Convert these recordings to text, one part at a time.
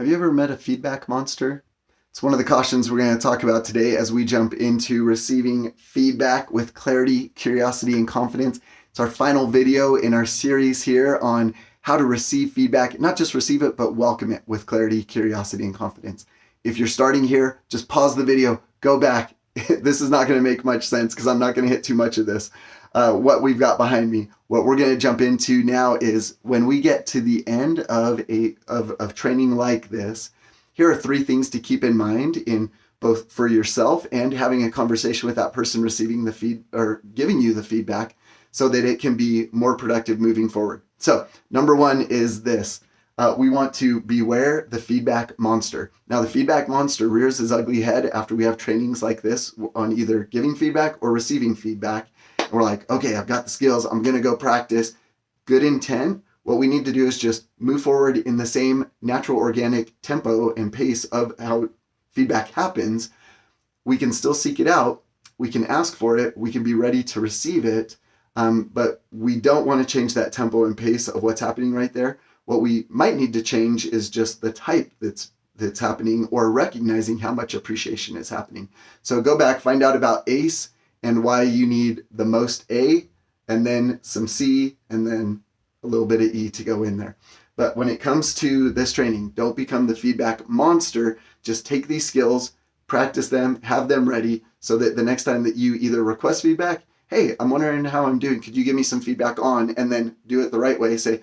Have you ever met a feedback monster? It's one of the cautions we're going to talk about today as we jump into receiving feedback with clarity, curiosity, and confidence. It's our final video in our series here on how to receive feedback, not just receive it, but welcome it with clarity, curiosity, and confidence. If you're starting here, just pause the video, go back. This is not going to make much sense because I'm not going to hit too much of this. What we've got behind me. What we're going to jump into now is when we get to the end of training like this, here are 3 things to keep in mind in both for yourself and having a conversation with that person receiving the feed or giving you the feedback so that it can be more productive moving forward. So number 1 is this. We want to beware the feedback monster. Now, the feedback monster rears his ugly head after we have trainings like this on either giving feedback or receiving feedback. And we're like, okay, I've got the skills. I'm going to go practice. Good intent. What we need to do is just move forward in the same natural, organic tempo and pace of how feedback happens. We can still seek it out. We can ask for it. We can be ready to receive it. But we don't want to change that tempo and pace of what's happening right there. What we might need to change is just the type that's happening or recognizing how much appreciation is happening. So go back, find out about ACE and why you need the most A and then some C and then a little bit of E to go in there. But when it comes to this training, don't become the feedback monster. Just take these skills, practice them, have them ready so that the next time that you either request feedback, hey, I'm wondering how I'm doing. Could you give me some feedback on? And then do it the right way. Say,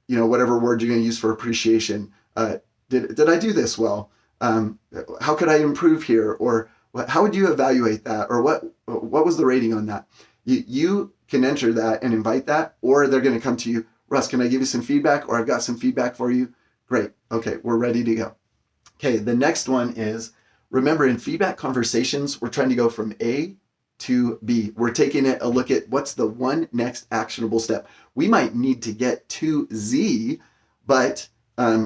whatever word you're going to use for appreciation. Did I do this well? How could I improve here? Or how would you evaluate that? Or what was the rating on that? You can enter that and invite that, or they're going to come to you, Russ, can I give you some feedback? Or I've got some feedback for you. Great. Okay, we're ready to go. Okay, the next one is, remember in feedback conversations, we're trying to go from A to B. We're taking a look at what's the one next actionable step. We might need to get to Z, but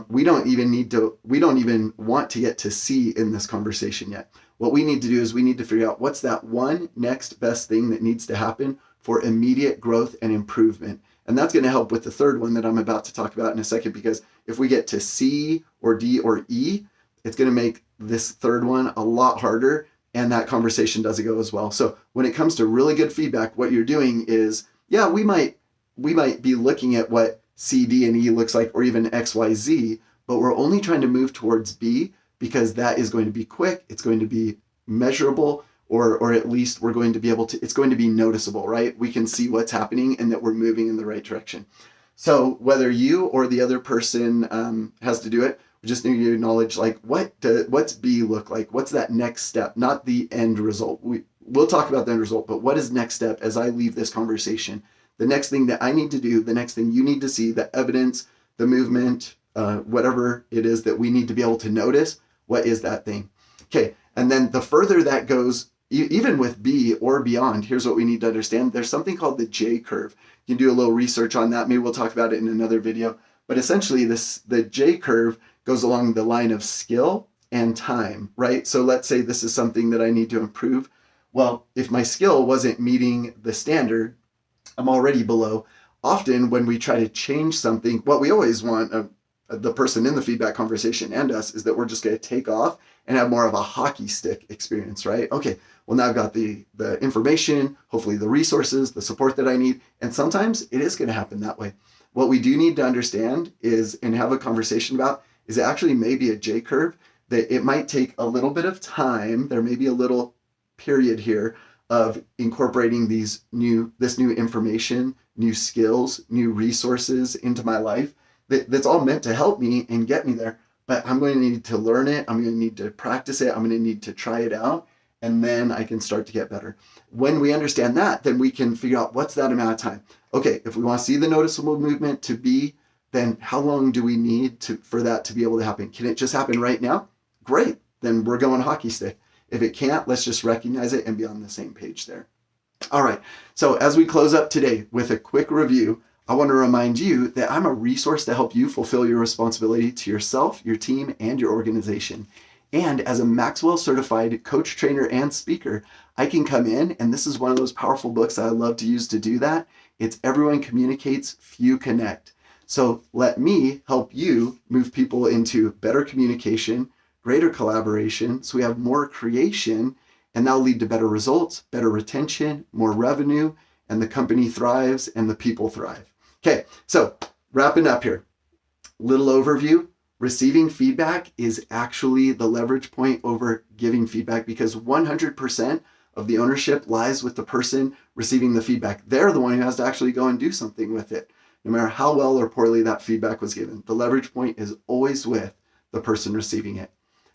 we don't even want to get to C in this conversation yet. What we need to do is we need to figure out what's that one next best thing that needs to happen for immediate growth and improvement. And that's going to help with the third one that I'm about to talk about in a second, because if we get to C or D or E, it's going to make this third one a lot harder, and that conversation doesn't go as well. So when it comes to really good feedback, what you're doing is, yeah, we might be looking at what C, D, and E looks like, or even X, Y, Z, but we're only trying to move towards B because that is going to be quick, it's going to be measurable, or at least we're going to be able to, it's going to be noticeable, right? We can see what's happening and that we're moving in the right direction. So whether you or the other person has to do it, we just need to acknowledge, like, what's B look like? What's that next step? Not the end result. We'll talk about the end result, but what is next step as I leave this conversation? The next thing that I need to do, the next thing you need to see, the evidence, the movement, whatever it is that we need to be able to notice, what is that thing? Okay, and then the further that goes, even with B or beyond, here's what we need to understand. There's something called the J curve. You can do a little research on that. Maybe we'll talk about it in another video. But essentially, the J curve goes along the line of skill and time, right? So let's say this is something that I need to improve. Well, if my skill wasn't meeting the standard, I'm already below. Often when we try to change something, what we always want, the person in the feedback conversation and us, is that we're just going to take off and have more of a hockey stick experience, right? Okay, well, now I've got the information, hopefully the resources, the support that I need. And sometimes it is going to happen that way. What we do need to understand is, and have a conversation about, is it actually maybe a J curve, that it might take a little bit of time. There may be a little period here of incorporating this new information, new skills, new resources into my life. That's all meant to help me and get me there. But I'm going to need to learn it. I'm going to need to practice it. I'm going to need to try it out. And then I can start to get better. When we understand that, then we can figure out what's that amount of time. Okay, if we want to see the noticeable movement to be, then how long do we need for that to be able to happen? Can it just happen right now? Great, then we're going hockey stick. If it can't, let's just recognize it and be on the same page there. All right, so as we close up today with a quick review, I want to remind you that I'm a resource to help you fulfill your responsibility to yourself, your team, and your organization. And as a Maxwell certified coach, trainer, and speaker, I can come in, and this is one of those powerful books that I love to use to do that. It's Everyone Communicates, Few Connect. So let me help you move people into better communication, greater collaboration, so we have more creation, and that'll lead to better results, better retention, more revenue, and the company thrives and the people thrive. Okay, so wrapping up here, little overview. Receiving feedback is actually the leverage point over giving feedback, because 100% of the ownership lies with the person receiving the feedback. They're the one who has to actually go and do something with it, no matter how well or poorly that feedback was given. The leverage point is always with the person receiving it.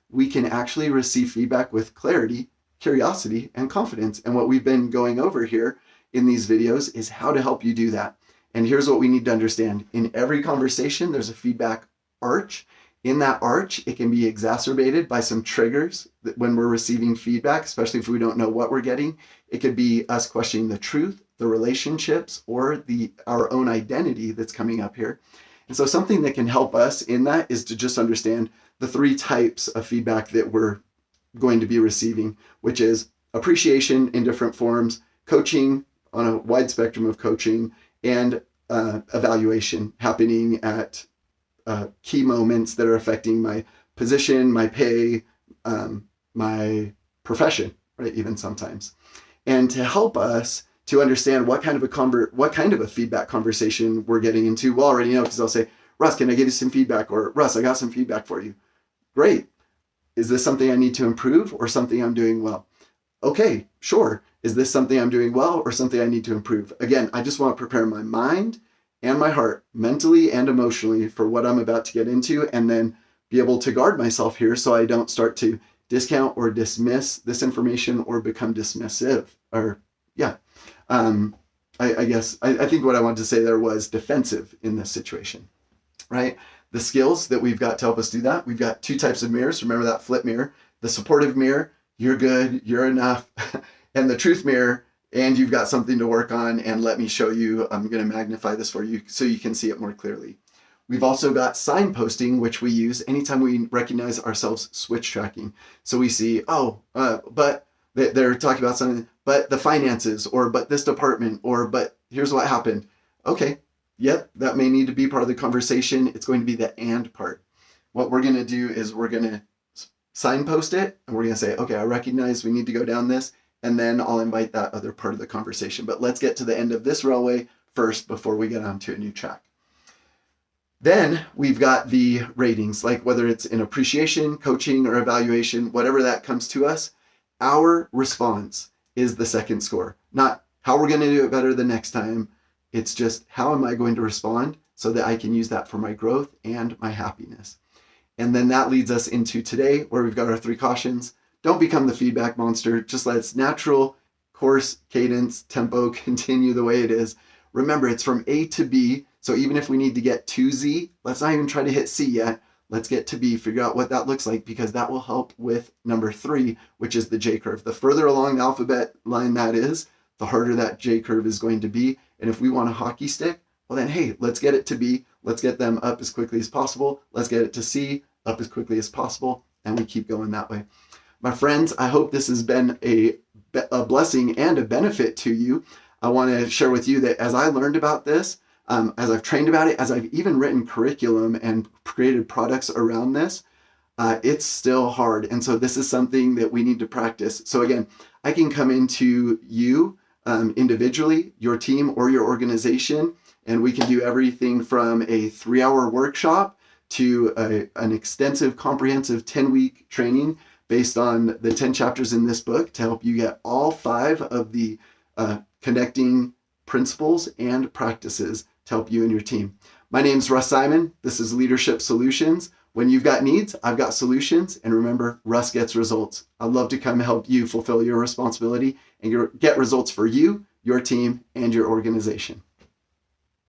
We can actually receive feedback with clarity, curiosity, and confidence. And what we've been going over here in these videos is how to help you do that. And here's what we need to understand. In every conversation, there's a feedback arch. In that arch, it can be exacerbated by some triggers that when we're receiving feedback, especially if we don't know what we're getting. It could be us questioning the truth, the relationships, or our own identity that's coming up here. And so something that can help us in that is to just understand the 3 types of feedback that we're going to be receiving, which is appreciation in different forms, coaching on a wide spectrum of coaching, and evaluation happening at key moments that are affecting my position, my pay, my profession, right? Even sometimes. And to help us to understand what kind of a feedback conversation we're getting into, we'll already know, because they'll say, Russ, can I give you some feedback? Or Russ, I got some feedback for you. Great. Is this something I need to improve or something I'm doing well? Okay, sure. Is this something I'm doing well or something I need to improve? Again, I just want to prepare my mind and my heart, mentally and emotionally, for what I'm about to get into, and then be able to guard myself here so I don't start to discount or dismiss this information or become dismissive. Or, yeah. I guess I think what I wanted to say there was defensive in this situation, right? The skills that we've got to help us do that. We've got 2 types of mirrors. Remember that flip mirror, the supportive mirror, you're good, you're enough, and the truth mirror, and you've got something to work on, and let me show you, I'm going to magnify this for you so you can see it more clearly. We've also got signposting, which we use anytime we recognize ourselves switch tracking. So we see, but they're talking about something, but the finances, or but this department, or but here's what happened. Okay, yep, that may need to be part of the conversation. It's going to be the and part. What we're going to do is we're going to signpost it, and we're going to say, okay, I recognize we need to go down this, and then I'll invite that other part of the conversation. But let's get to the end of this railway first before we get onto a new track. Then we've got the ratings, like whether it's in appreciation, coaching, or evaluation, whatever that comes to us, our response is the second score. Not how we're going to do it better the next time. It's just how am I going to respond so that I can use that for my growth and my happiness. And then that leads us into today, where we've got our 3 cautions. Don't become the feedback monster. Just let its natural course, cadence, tempo continue the way it is. Remember, it's from A to B. So even if we need to get to Z, let's not even try to hit C yet. Let's get to B, figure out what that looks like, because that will help with number 3, which is the J curve. The further along the alphabet line that is, the harder that J curve is going to be. And if we want a hockey stick, well then, hey, let's get it to B. Let's get them up as quickly as possible. Let's get it to C, up as quickly as possible. And we keep going that way. My friends, I hope this has been a blessing and a benefit to you. I want to share with you that as I learned about this, as I've trained about it, as I've even written curriculum and created products around this, it's still hard. And so this is something that we need to practice. So again, I can come into you individually, your team or your organization, and we can do everything from a 3-hour workshop to an extensive, comprehensive 10-week training based on the 10 chapters in this book to help you get all 5 of the connecting principles and practices to help you and your team. My name's Russ Simon. This is Leadership Solutions. When you've got needs, I've got solutions. And remember, Russ gets results. I'd love to come help you fulfill your responsibility and get results for you, your team, and your organization.